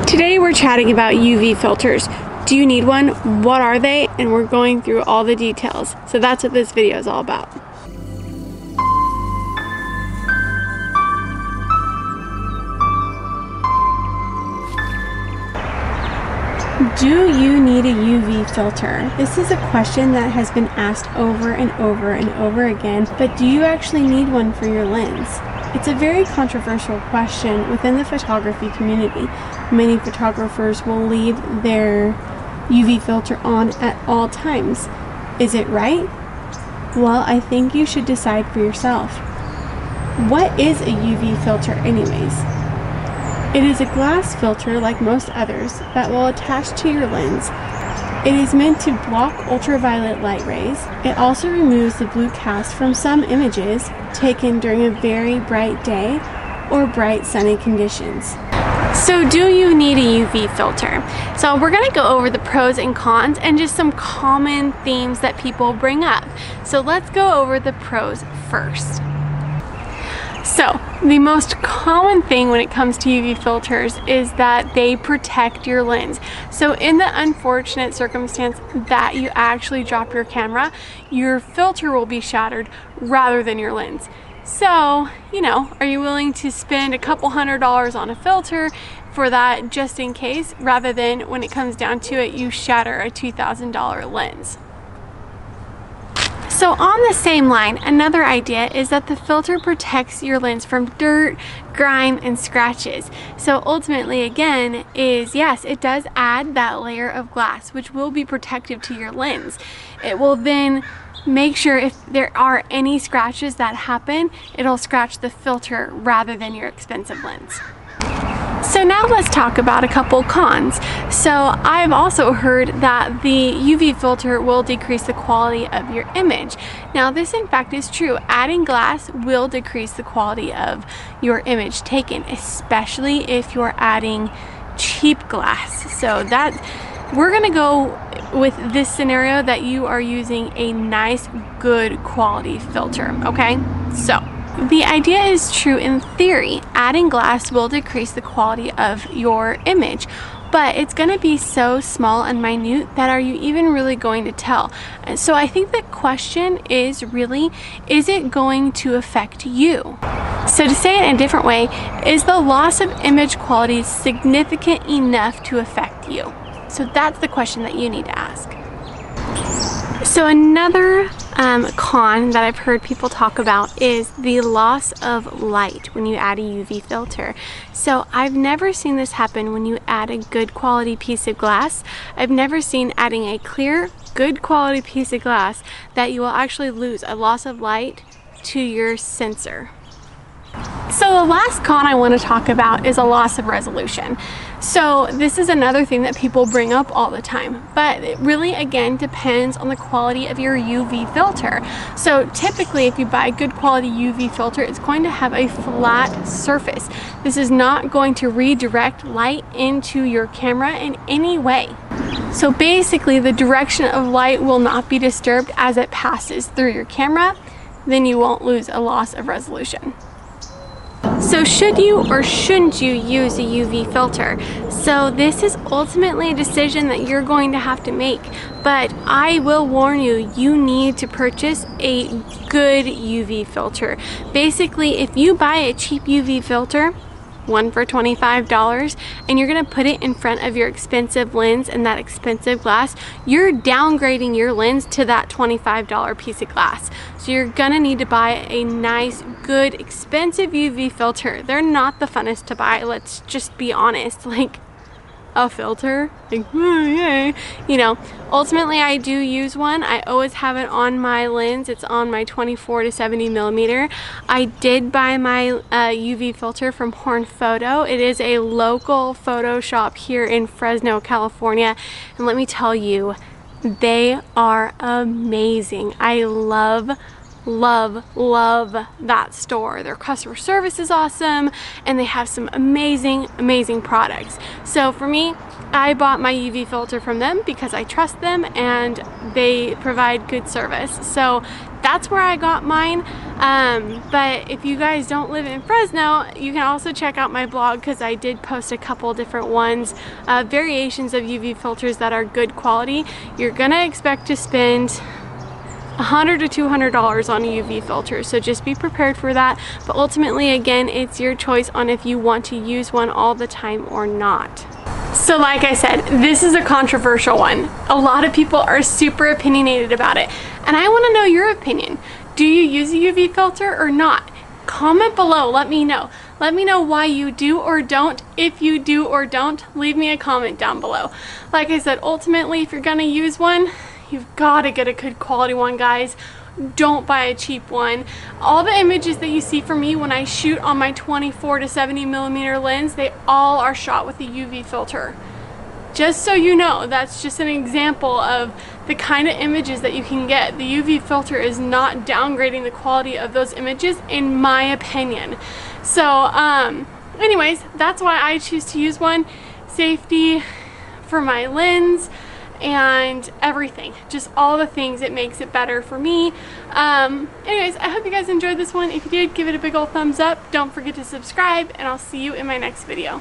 Today we're chatting about UV filters. Do you need one? What are they? And we're going through all the details. So that's what this video is all about. Do you need a UV filter? This is a question that has been asked over and over and over again, but do you actually need one for your lens? It's a very controversial question within the photography community. Many photographers will leave their UV filter on at all times. Is it right? Well, I think you should decide for yourself. What is a UV filter anyways? It is a glass filter like most others that will attach to your lens. It is meant to block ultraviolet light rays. It also removes the blue cast from some images taken during a very bright day or bright sunny conditions. So do you need a UV filter? So we're going to go over the pros and cons and just some common themes that people bring up. So let's go over the pros first. So the most common thing when it comes to UV filters is that they protect your lens. So in the unfortunate circumstance that you actually drop your camera, your filter will be shattered rather than your lens. So, are you willing to spend a couple $100s on a filter for that just in case, rather than when it comes down to it, you shatter a $2,000 lens? So on the same line, another idea is that the filter protects your lens from dirt, grime, and scratches. So ultimately, again, yes, it does add that layer of glass, which will be protective to your lens. It will then make sure if there are any scratches that happen, it'll scratch the filter rather than your expensive lens. So now let's talk about a couple cons. So I've also heard that the UV filter will decrease the quality of your image. Now this in fact is true. Adding glass will decrease the quality of your image taken, especially if you're adding cheap glass. So we're gonna go with this scenario that you are using a nice, good quality filter, okay? So the idea is true in theory. Adding glass will decrease the quality of your image, but it's going to be so small and minute that are you even really going to tell? So I think the question is really, is it going to affect you? So to say it in a different way, is the loss of image quality significant enough to affect you? So that's the question that you need to ask. So another con that I've heard people talk about is the loss of light when you add a UV filter. So I've never seen this happen when you add a good quality piece of glass. I've never seen adding a clear, good quality piece of glass that you will actually lose a loss of light to your sensor. So the last con I want to talk about is a loss of resolution. So this is another thing that people bring up all the time, but it really again depends on the quality of your UV filter. So typically if you buy a good quality UV filter, it's going to have a flat surface. This is not going to redirect light into your camera in any way. So basically the direction of light will not be disturbed as it passes through your camera, then you won't lose a loss of resolution. So should you or shouldn't you use a UV filter? So this is ultimately a decision that you're going to have to make, but I will warn you, you need to purchase a good UV filter. Basically, if you buy a cheap UV filter, one for $25, and you're gonna put it in front of your expensive lens and that expensive glass, you're downgrading your lens to that $25 piece of glass. So you're gonna need to buy a nice, good, expensive UV filter. They're not the funnest to buy, let's just be honest. Like, a filter, like, yay. Ultimately I do use one. I always have it on my lens. It's on my 24 to 70 millimeter. I did buy my UV filter from Horn Photo. It is a local photo shop here in Fresno, California, and let me tell you, they are amazing. I love that store. Their customer service is awesome and they have some amazing products. So for me, I bought my UV filter from them because I trust them and they provide good service. So that's where I got mine. But if you guys don't live in Fresno, you can also check out my blog because I did post a couple different ones, variations of UV filters that are good quality. You're gonna expect to spend $100 to $200 on a UV filter, so just be prepared for that. But ultimately, again, it's your choice on if you want to use one all the time or not. So like I said, this is a controversial one. A lot of people are super opinionated about it, and I want to know your opinion. Do you use a UV filter or not? Comment below, let me know. Let me know why you do or don't. If you do or don't, leave me a comment down below. Like I said, ultimately, if you're gonna use one, you've got to get a good quality one, guys. Don't buy a cheap one. All the images that you see from me when I shoot on my 24 to 70 millimeter lens, they all are shot with a UV filter. Just so you know, that's just an example of the kind of images that you can get. The UV filter is not downgrading the quality of those images, in my opinion. So, anyways, that's why I choose to use one. Safety for my lens and everything, just all the things, it makes it better for me. Anyways, I hope you guys enjoyed this one. If you did, give it a big old thumbs up. Don't forget to subscribe, and I'll see you in my next video.